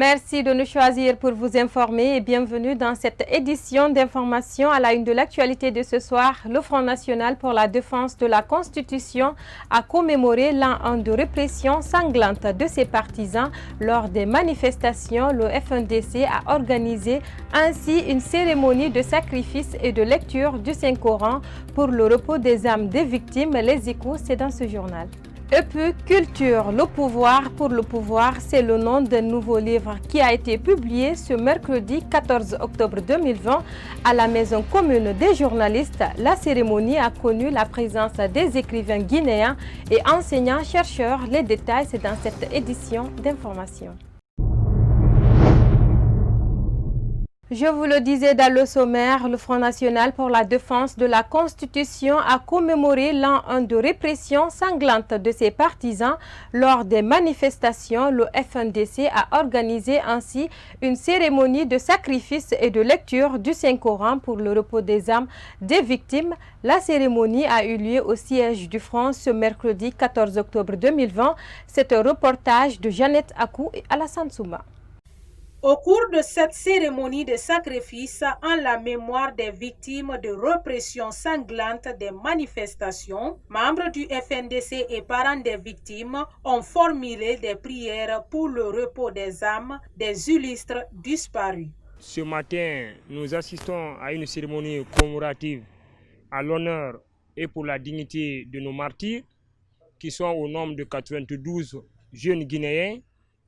Merci de nous choisir pour vous informer et bienvenue dans cette édition d'information à la une de l'actualité de ce soir. Le Front national pour la défense de la Constitution a commémoré l'an 1 de répression sanglante de ses partisans lors des manifestations. Le FNDC a organisé ainsi une cérémonie de sacrifice et de lecture du Saint-Coran pour le repos des âmes des victimes. Les échos, c'est dans ce journal. Et puis, Culture, le pouvoir pour le pouvoir, c'est le nom d'un nouveau livre qui a été publié ce mercredi 14 octobre 2020 à la Maison commune des journalistes. La cérémonie a connu la présence des écrivains guinéens et enseignants-chercheurs. Les détails, c'est dans cette édition d'information. Je vous le disais dans le sommaire, le Front national pour la défense de la Constitution a commémoré l'an 1 de répression sanglante de ses partisans lors des manifestations. Le FNDC a organisé ainsi une cérémonie de sacrifice et de lecture du Saint-Coran pour le repos des âmes des victimes. La cérémonie a eu lieu au siège du Front ce mercredi 14 octobre 2020. C'est un reportage de Jeannette Akou et Alassane Souma. Au cours de cette cérémonie de sacrifice en la mémoire des victimes de répression sanglante des manifestations, membres du FNDC et parents des victimes ont formulé des prières pour le repos des âmes des illustres disparus. Ce matin, nous assistons à une cérémonie commémorative à l'honneur et pour la dignité de nos martyrs, qui sont au nombre de 92 jeunes Guinéens,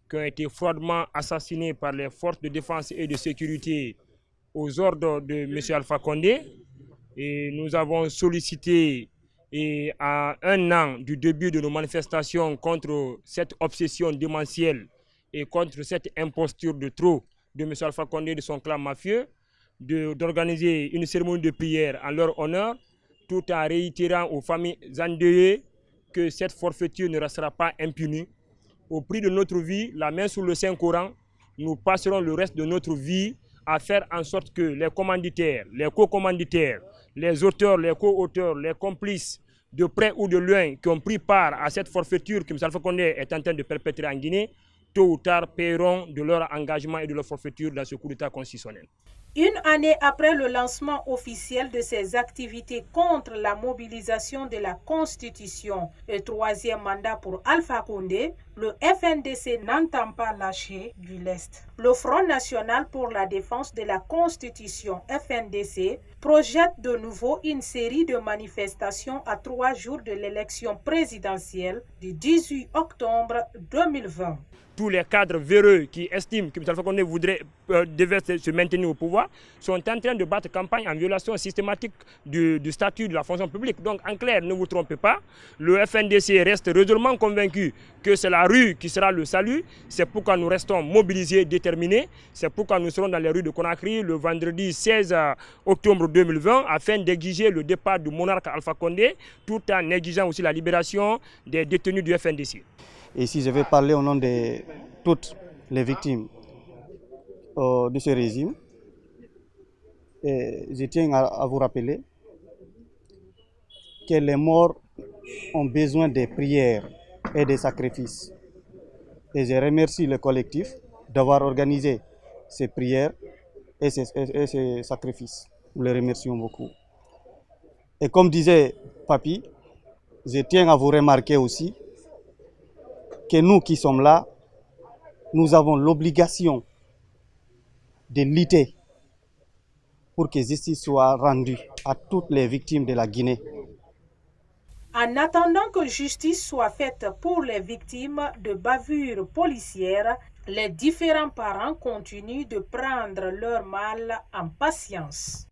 qui ont été froidement assassinés par les forces de défense et de sécurité aux ordres de M. Alpha Condé. Et nous avons sollicité, à un an du début de nos manifestations contre cette obsession démentielle et contre cette imposture de trop de M. Alpha Condé et de son clan mafieux, d'organiser une cérémonie de prière en leur honneur, tout en réitérant aux familles endeuillées que cette forfaiture ne restera pas impunie. Au prix de notre vie, la main sur le Saint-Coran, nous passerons le reste de notre vie à faire en sorte que les commanditaires, les co-commanditaires, les auteurs, les co-auteurs, les complices de près ou de loin qui ont pris part à cette forfaiture que M. Alpha Condé est en train de perpétrer en Guinée, tôt ou tard paieront de leur engagement et de leur forfaiture dans ce coup d'État constitutionnel. Une année après le lancement officiel de ses activités contre la mobilisation de la Constitution et troisième mandat pour Alpha Condé, le FNDC n'entend pas lâcher du lest. Le Front national pour la défense de la Constitution FNDC projette de nouveau une série de manifestations à 3 jours de l'élection présidentielle du 18 octobre 2020. Tous les cadres véreux qui estiment que M. Alpha Condé devait se maintenir au pouvoir sont en train de battre campagne en violation systématique du statut de la fonction publique. Donc en clair, ne vous trompez pas, le FNDC reste résolument convaincu que c'est la rue qui sera le salut. C'est pourquoi nous restons mobilisés, déterminés. C'est pourquoi nous serons dans les rues de Conakry le vendredi 16 octobre 2020 afin d'exiger le départ du monarque Alpha Condé tout en exigeant aussi la libération des détenus du FNDC. Et si je vais parler au nom de toutes les victimes de ce régime, je tiens à vous rappeler que les morts ont besoin de prières et de sacrifices. Et je remercie le collectif d'avoir organisé ces prières et ces sacrifices. Nous les remercions beaucoup. Et comme disait Papi, je tiens à vous remarquer aussi que nous qui sommes là, nous avons l'obligation de lutter pour que justice soit rendue à toutes les victimes de la Guinée. En attendant que justice soit faite pour les victimes de bavures policières, les différents parents continuent de prendre leur mal en patience.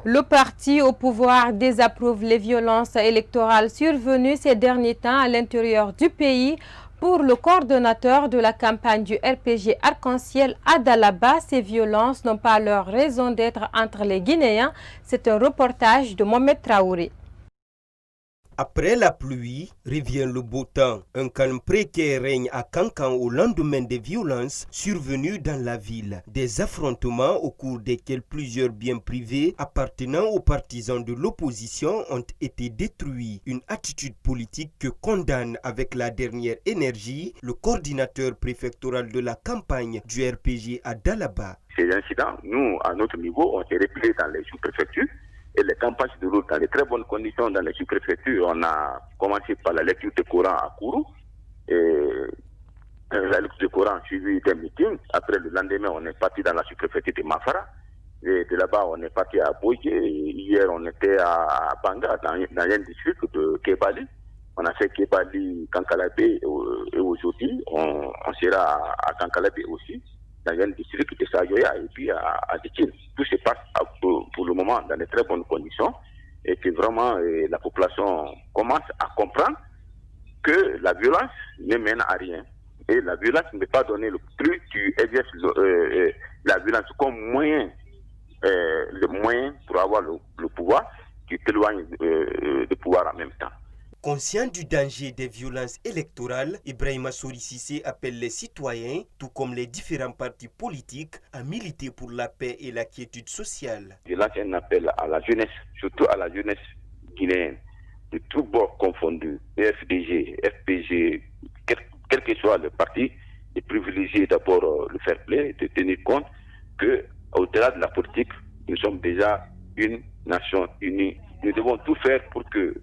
Le parti au pouvoir désapprouve les violences électorales survenues ces derniers temps à l'intérieur du pays. Pour le coordonnateur de la campagne du RPG Arc-en-Ciel à Dalaba, ces violences n'ont pas leur raison d'être entre les Guinéens. C'est un reportage de Mohamed Traoré. Après la pluie, revient le beau temps. Un calme précaire règne à Kankan au lendemain des violences survenues dans la ville. Des affrontements au cours desquels plusieurs biens privés appartenant aux partisans de l'opposition ont été détruits. Une attitude politique que condamne avec la dernière énergie le coordinateur préfectoral de la campagne du RPG à Dalaba. Ces incidents, nous, à notre niveau, on s'est repliés dans les sous-préfectures. Et les campagnes se déroulent dans de très bonnes conditions dans les sous-préfectures. On a commencé par la lecture du Coran à Kourou. Et la lecture du Coran suivie d'un meeting. Après, le lendemain, on est parti dans la sous-préfecture de Mafara. Et de là-bas, on est parti à Boye. Hier, on était à Banga, dans un district de Kebali. On a fait Kebali, Kankalabé. Et aujourd'hui, on sera à Kankalabé aussi, dans un district de Sayoya et puis à Dikine. Tout se passe pour le moment dans de très bonnes conditions et que vraiment la population commence à comprendre que la violence ne mène à rien. Et la violence ne peut pas donner plus tu exerces la violence comme moyen, le moyen pour avoir le pouvoir, tu t'éloignes du pouvoir en même temps. Conscient du danger des violences électorales, Ibrahima Sori Cissé appelle les citoyens, tout comme les différents partis politiques, à militer pour la paix et la quiétude sociale. Je lance un appel à la jeunesse, surtout à la jeunesse guinéenne, de tous bords confondus, FDG, FPG, quel que soit le parti, de privilégier d'abord le fair play, de tenir compte qu'au-delà de la politique, nous sommes déjà une nation unie. Nous devons tout faire pour que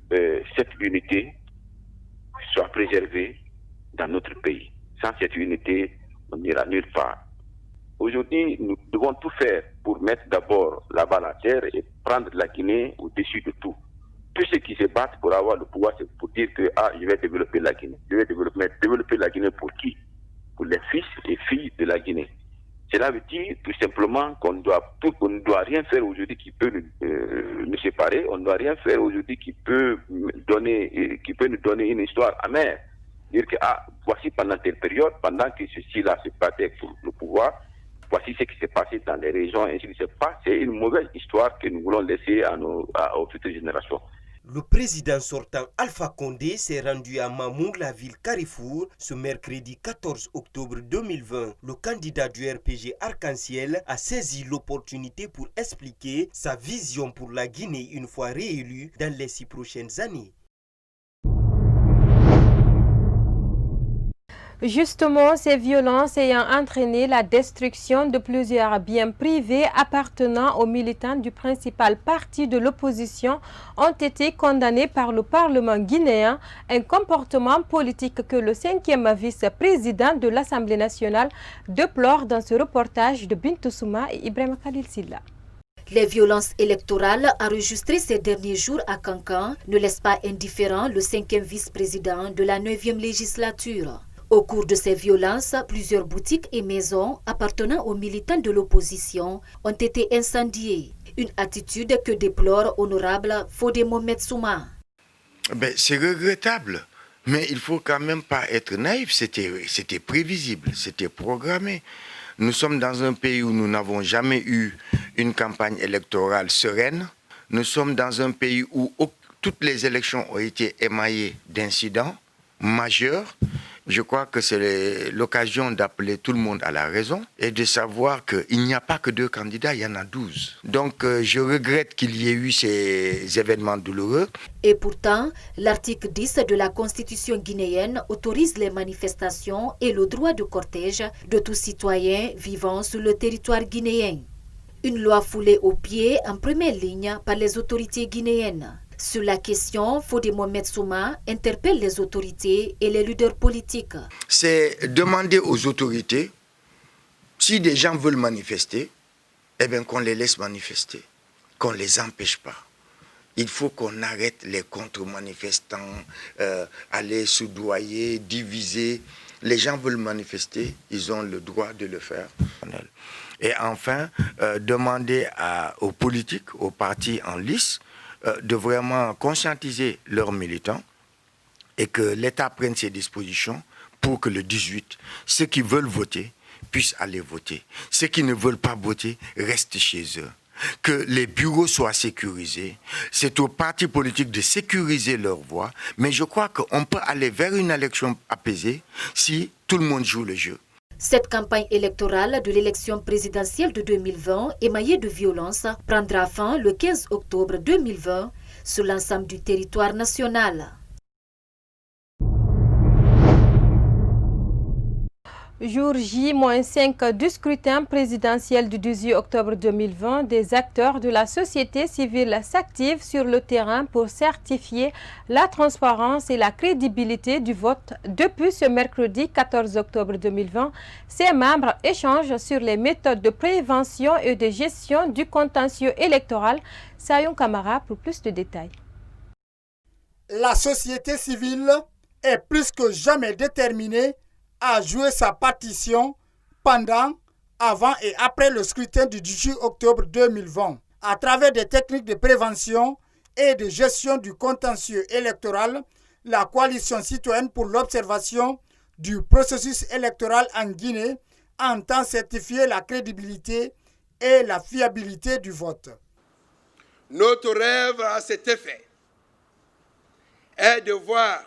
cette unité soit préservée dans notre pays. Sans cette unité, on n'ira nulle part. Aujourd'hui, nous devons tout faire pour mettre d'abord la balle à terre et prendre la Guinée au-dessus de tout. Tous ceux qui se battent pour avoir le pouvoir, c'est pour dire que je vais développer la Guinée. Je vais développer la Guinée pour qui? Pour les fils et filles de la Guinée. Cela veut dire tout simplement qu'on ne doit rien faire aujourd'hui qui peut nous séparer. On ne doit rien faire aujourd'hui qui peut nous donner une histoire amère. Dire que voici pendant telle période, pendant que ceci-là se battait pour le pouvoir, voici ce qui s'est passé dans les régions, ainsi de suite. C'est une mauvaise histoire que nous voulons laisser aux futures générations. Le président sortant Alpha Condé s'est rendu à Mamour, la ville Carrefour, ce mercredi 14 octobre 2020. Le candidat du RPG Arc-en-Ciel a saisi l'opportunité pour expliquer sa vision pour la Guinée une fois réélu dans les 6 prochaines années. Justement, ces violences ayant entraîné la destruction de plusieurs biens privés appartenant aux militants du principal parti de l'opposition ont été condamnées par le Parlement guinéen, un comportement politique que le 5e vice-président de l'Assemblée nationale déplore dans ce reportage de Bintou Souma et Ibrahima Khalil Silla. Les violences électorales enregistrées ces derniers jours à Kankan ne laissent pas indifférent le 5e vice-président de la 9e législature. Au cours de ces violences, plusieurs boutiques et maisons appartenant aux militants de l'opposition ont été incendiées. Une attitude que déplore honorable Fodé Mohamed Souma. C'est regrettable, mais il ne faut quand même pas être naïf. C'était prévisible, c'était programmé. Nous sommes dans un pays où nous n'avons jamais eu une campagne électorale sereine. Nous sommes dans un pays où toutes les élections ont été émaillées d'incidents majeurs. Je crois que c'est l'occasion d'appeler tout le monde à la raison et de savoir qu'il n'y a pas que 2 candidats, il y en a 12. Donc je regrette qu'il y ait eu ces événements douloureux. Et pourtant, l'article 10 de la Constitution guinéenne autorise les manifestations et le droit de cortège de tout citoyen vivant sur le territoire guinéen. Une loi foulée aux pieds en première ligne par les autorités guinéennes. Sur la question, Fodé Mohamed Souma interpelle les autorités et les leaders politiques. C'est demander aux autorités, si des gens veulent manifester, qu'on les laisse manifester, qu'on ne les empêche pas. Il faut qu'on arrête les contre-manifestants, aller soudoyer, diviser. Les gens veulent manifester, ils ont le droit de le faire. Et enfin, demander aux politiques, aux partis en lice, de vraiment conscientiser leurs militants et que l'État prenne ses dispositions pour que le 18, ceux qui veulent voter puissent aller voter. Ceux qui ne veulent pas voter restent chez eux. que les bureaux soient sécurisés. C'est aux partis politiques de sécuriser leur voix. Mais je crois qu'on peut aller vers une élection apaisée si tout le monde joue le jeu. Cette campagne électorale de l'élection présidentielle de 2020, émaillée de violence, prendra fin le 15 octobre 2020 sur l'ensemble du territoire national. Jour J-5 du scrutin présidentiel du 18 octobre 2020, des acteurs de la société civile s'activent sur le terrain pour certifier la transparence et la crédibilité du vote. Depuis ce mercredi 14 octobre 2020, ces membres échangent sur les méthodes de prévention et de gestion du contentieux électoral. Sayon Kamara pour plus de détails. La société civile est plus que jamais déterminée à jouer sa partition pendant, avant et après le scrutin du 18 octobre 2020 à travers des techniques de prévention et de gestion du contentieux électoral. La coalition citoyenne pour l'observation du processus électoral en Guinée entend certifier la crédibilité et la fiabilité du vote. Notre rêve à cet effet est de voir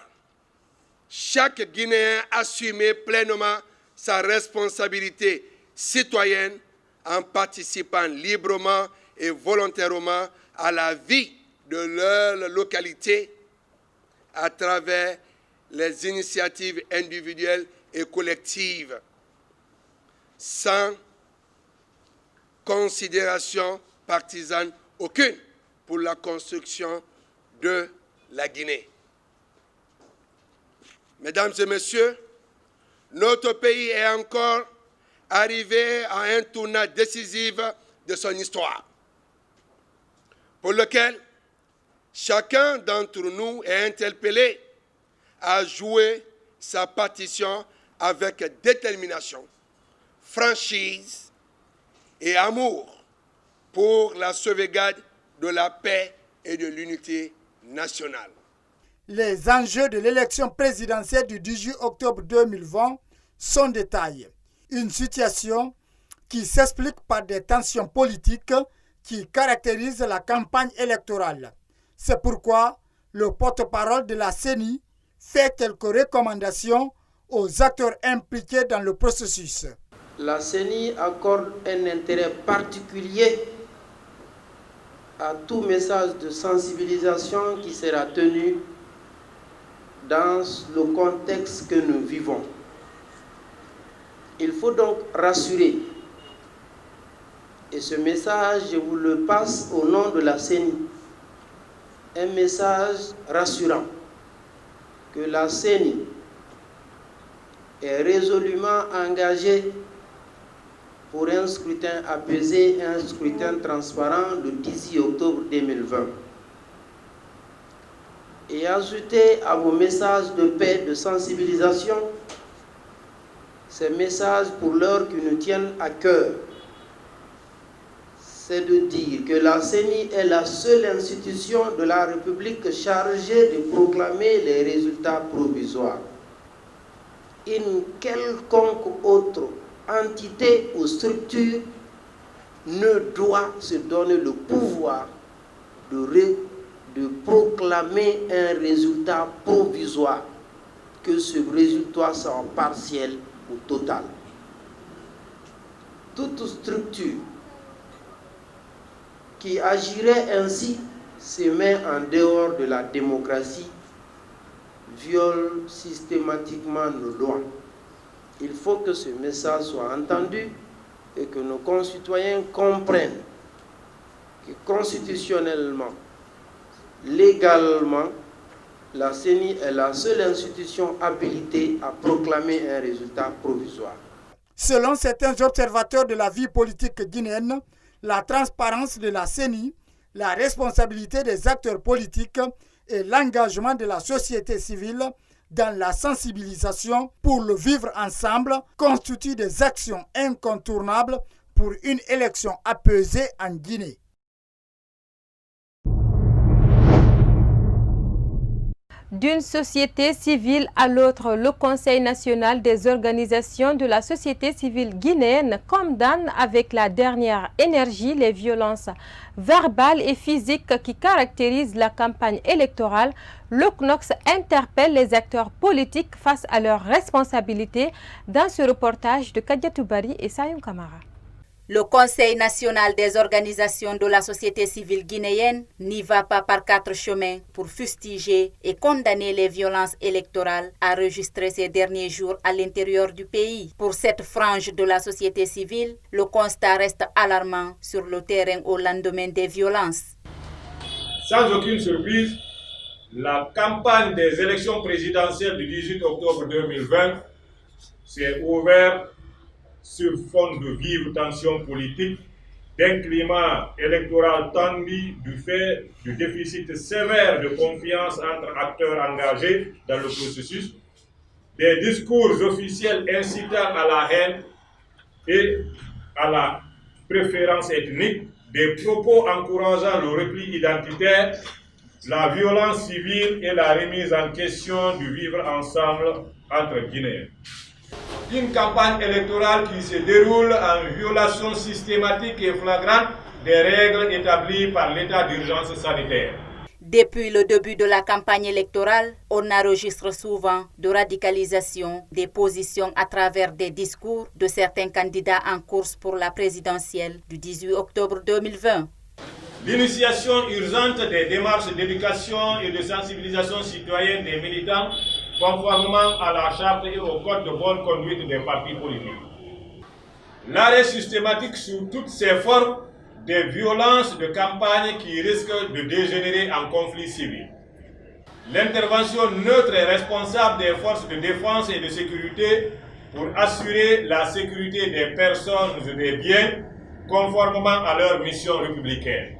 chaque Guinéen assumer pleinement sa responsabilité citoyenne en participant librement et volontairement à la vie de leur localité à travers les initiatives individuelles et collectives, sans considération partisane aucune pour la construction de la Guinée. Mesdames et messieurs, notre pays est encore arrivé à un tournant décisif de son histoire, pour lequel chacun d'entre nous est interpellé à jouer sa partition avec détermination, franchise et amour pour la sauvegarde de la paix et de l'unité nationale. Les enjeux de l'élection présidentielle du 18 octobre 2020 sont détaillés. Une situation qui s'explique par des tensions politiques qui caractérisent la campagne électorale. C'est pourquoi le porte-parole de la CENI fait quelques recommandations aux acteurs impliqués dans le processus. La CENI accorde un intérêt particulier à tout message de sensibilisation qui sera tenu dans le contexte que nous vivons. Il faut donc rassurer. Et ce message, je vous le passe au nom de la CENI. Un message rassurant que la CENI est résolument engagée pour un scrutin apaisé, un scrutin transparent le 18 octobre 2020. Et ajouter à vos messages de paix, de sensibilisation, ces messages pour l'heure qui nous tiennent à cœur, c'est de dire que la CENI est la seule institution de la République chargée de proclamer les résultats provisoires. Une quelconque autre entité ou structure ne doit se donner le pouvoir de proclamer un résultat provisoire, que ce résultat soit partiel ou total. Toute structure qui agirait ainsi se met en dehors de la démocratie, viole systématiquement nos lois. Il faut que ce message soit entendu et que nos concitoyens comprennent que constitutionnellement, légalement, la CENI est la seule institution habilitée à proclamer un résultat provisoire. Selon certains observateurs de la vie politique guinéenne, la transparence de la CENI, la responsabilité des acteurs politiques et l'engagement de la société civile dans la sensibilisation pour le vivre ensemble constituent des actions incontournables pour une élection apaisée en Guinée. D'une société civile à l'autre, le Conseil national des organisations de la société civile guinéenne condamne avec la dernière énergie les violences verbales et physiques qui caractérisent la campagne électorale. Le CNOX interpelle les acteurs politiques face à leurs responsabilités dans ce reportage de Kadiatou Bari et Sayoum Kamara. Le Conseil national des organisations de la société civile guinéenne n'y va pas par quatre chemins pour fustiger et condamner les violences électorales enregistrées ces derniers jours à l'intérieur du pays. Pour cette frange de la société civile, le constat reste alarmant sur le terrain au lendemain des violences. Sans aucune surprise, la campagne des élections présidentielles du 18 octobre 2020 s'est ouverte sur fond de vives tensions politiques, d'un climat électoral tendu du fait du déficit sévère de confiance entre acteurs engagés dans le processus, des discours officiels incitant à la haine et à la préférence ethnique, des propos encourageant le repli identitaire, la violence civile et la remise en question du vivre ensemble entre Guinéens. Une campagne électorale qui se déroule en violation systématique et flagrante des règles établies par l'état d'urgence sanitaire. Depuis le début de la campagne électorale, on enregistre souvent de radicalisation des positions à travers des discours de certains candidats en course pour la présidentielle du 18 octobre 2020. L'initiation urgente des démarches d'éducation et de sensibilisation citoyenne des militants conformément à la charte et au code de bonne conduite des partis politiques. L'arrêt systématique sous toutes ses formes des violences de campagne qui risquent de dégénérer en conflit civil. L'intervention neutre et responsable des forces de défense et de sécurité pour assurer la sécurité des personnes et des biens conformément à leur mission républicaine.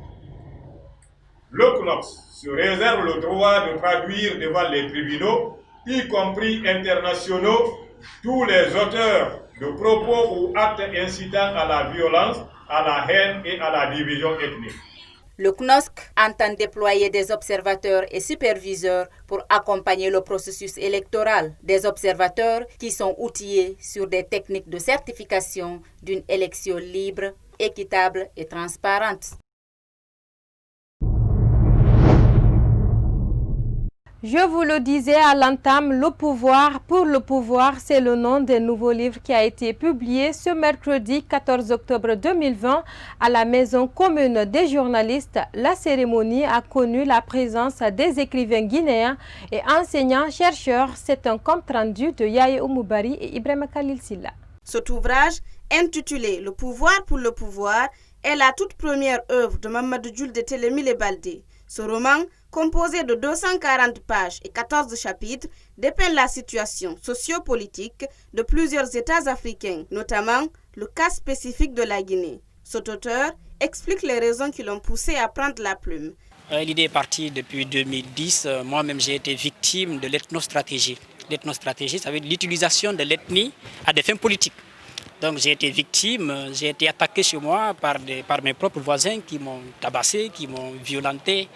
Le CNOX se réserve le droit de traduire devant les tribunaux, y compris internationaux, tous les auteurs de propos ou actes incitant à la violence, à la haine et à la division ethnique. Le CNOSC entend déployer des observateurs et superviseurs pour accompagner le processus électoral. Des observateurs qui sont outillés sur des techniques de certification d'une élection libre, équitable et transparente. Je vous le disais à l'entame, Le pouvoir pour le pouvoir, c'est le nom d'un nouveau livre qui a été publié ce mercredi 14 octobre 2020 à la Maison commune des journalistes. La cérémonie a connu la présence des écrivains guinéens et enseignants-chercheurs. C'est un compte-rendu de Yaye Oumoubari et Ibrahima Khalil Silla. Cet ouvrage, intitulé Le pouvoir pour le pouvoir, est la toute première œuvre de Mamadou Julde Télémile Baldé. Ce roman, composé de 240 pages et 14 chapitres, dépeint la situation sociopolitique de plusieurs États africains, notamment le cas spécifique de la Guinée. Cet auteur explique les raisons qui l'ont poussé à prendre la plume. L'idée est partie depuis 2010. Moi-même, j'ai été victime de l'ethnostratégie. L'ethnostratégie, ça veut dire l'utilisation de l'ethnie à des fins politiques. Donc j'ai été victime, j'ai été attaqué chez moi par mes propres voisins qui m'ont tabassé, qui m'ont violenté.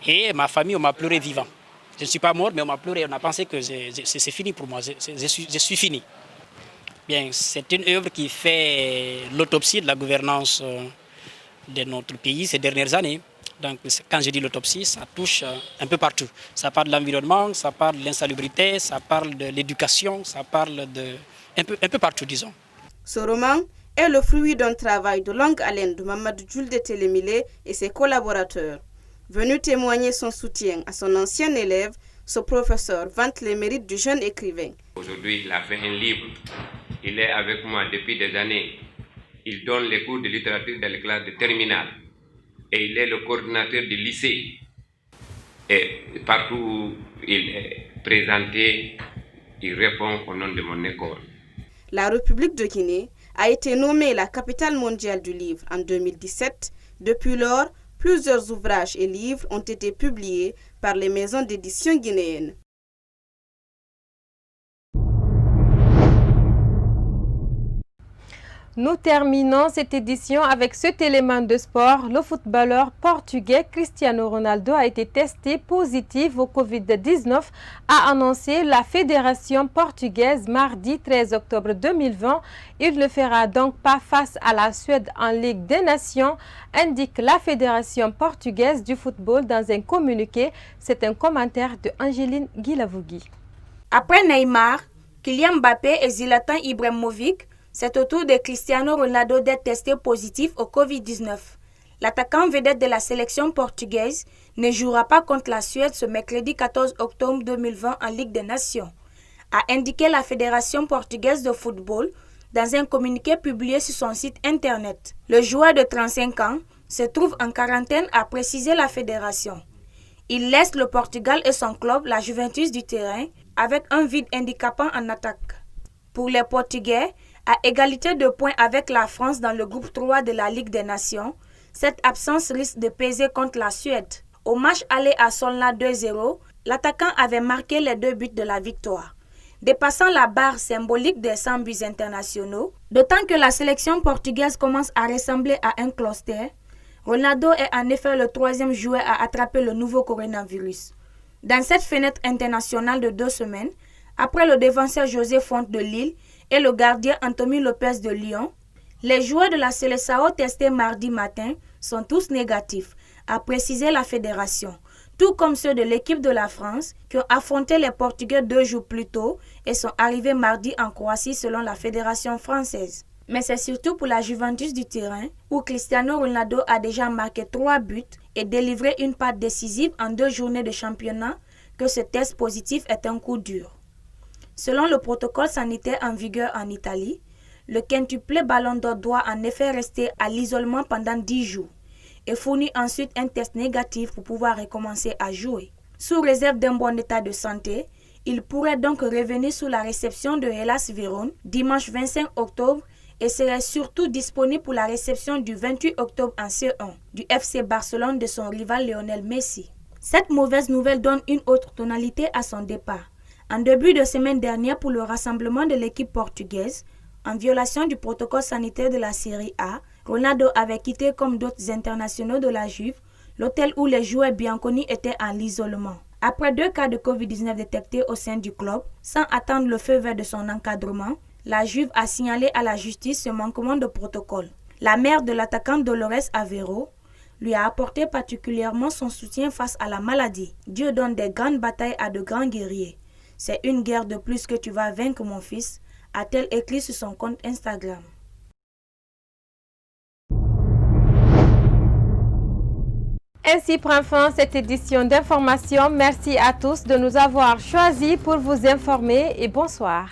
Et ma famille, on m'a pleuré vivant. Je ne suis pas mort, mais on m'a pleuré. On a pensé que c'est fini pour moi, je suis fini. Bien, c'est une œuvre qui fait l'autopsie de la gouvernance de notre pays ces dernières années. Donc quand je dis l'autopsie, ça touche un peu partout. Ça parle de l'environnement, ça parle de l'insalubrité, ça parle de l'éducation, ça parle un peu partout, disons. Ce roman est le fruit d'un travail de longue haleine de Mamadou Julde Télémile et ses collaborateurs. Venu témoigner son soutien à son ancien élève, ce professeur vante les mérites du jeune écrivain. Aujourd'hui, il a fait un livre. Il est avec moi depuis des années. Il donne les cours de littérature dans les classes de terminale. Et il est le coordinateur du lycée. Et partout où il est présenté, il répond au nom de mon école. La République de Guinée a été nommée la capitale mondiale du livre en 2017. Depuis lors, plusieurs ouvrages et livres ont été publiés par les maisons d'édition guinéennes. Nous terminons cette édition avec cet élément de sport. Le footballeur portugais Cristiano Ronaldo a été testé positif au Covid-19, a annoncé la Fédération portugaise mardi 13 octobre 2020. Il ne fera donc pas face à la Suède en Ligue des Nations, indique la Fédération portugaise du football dans un communiqué. C'est un commentaire de Angéline Guilavogui. Après Neymar, Kylian Mbappé et Zlatan Ibrahimovic, c'est au tour de Cristiano Ronaldo d'être testé positif au Covid-19. L'attaquant vedette de la sélection portugaise ne jouera pas contre la Suède ce mercredi 14 octobre 2020 en Ligue des Nations, a indiqué la Fédération portugaise de football dans un communiqué publié sur son site internet. Le joueur de 35 ans se trouve en quarantaine, a précisé la fédération. Il laisse le Portugal et son club, la Juventus du terrain, avec un vide handicapant en attaque. Pour les Portugais, à égalité de points avec la France dans le groupe 3 de la Ligue des Nations, cette absence risque de peser contre la Suède. Au match aller à Solna 2-0, l'attaquant avait marqué les 2 buts de la victoire, dépassant la barre symbolique des 100 buts internationaux. D'autant que la sélection portugaise commence à ressembler à un cluster, Ronaldo est en effet le 3e joueur à attraper le nouveau coronavirus. Dans cette fenêtre internationale de 2 semaines, après le défenseur José Fonte de Lille et le gardien Anthony Lopez de Lyon, les joueurs de la Seleção testés mardi matin sont tous négatifs, a précisé la fédération, tout comme ceux de l'équipe de la France qui ont affronté les Portugais 2 jours plus tôt et sont arrivés mardi en Croatie selon la fédération française. Mais c'est surtout pour la Juventus du terrain où Cristiano Ronaldo a déjà marqué 3 buts et délivré une passe décisive en 2 journées de championnat que ce test positif est un coup dur. Selon le protocole sanitaire en vigueur en Italie, le quintuplé Ballon d'Or doit en effet rester à l'isolement pendant 10 jours et fournir ensuite un test négatif pour pouvoir recommencer à jouer. Sous réserve d'un bon état de santé, il pourrait donc revenir sous la réception de Hellas Vérone dimanche 25 octobre et serait surtout disponible pour la réception du 28 octobre en C1 du FC Barcelone de son rival Lionel Messi. Cette mauvaise nouvelle donne une autre tonalité à son départ. En début de semaine dernière pour le rassemblement de l'équipe portugaise, en violation du protocole sanitaire de la Série A, Ronaldo avait quitté comme d'autres internationaux de la Juve l'hôtel où les joueurs bianconi étaient en isolement. Après 2 cas de Covid-19 détectés au sein du club, sans attendre le feu vert de son encadrement, la Juve a signalé à la justice ce manquement de protocole. La mère de l'attaquant Dolores Aveiro lui a apporté particulièrement son soutien face à la maladie. Dieu donne des grandes batailles à de grands guerriers. C'est une guerre de plus que tu vas vaincre, mon fils, a-t-elle écrit sur son compte Instagram. Ainsi prend fin cette édition d'information. Merci à tous de nous avoir choisis pour vous informer et bonsoir.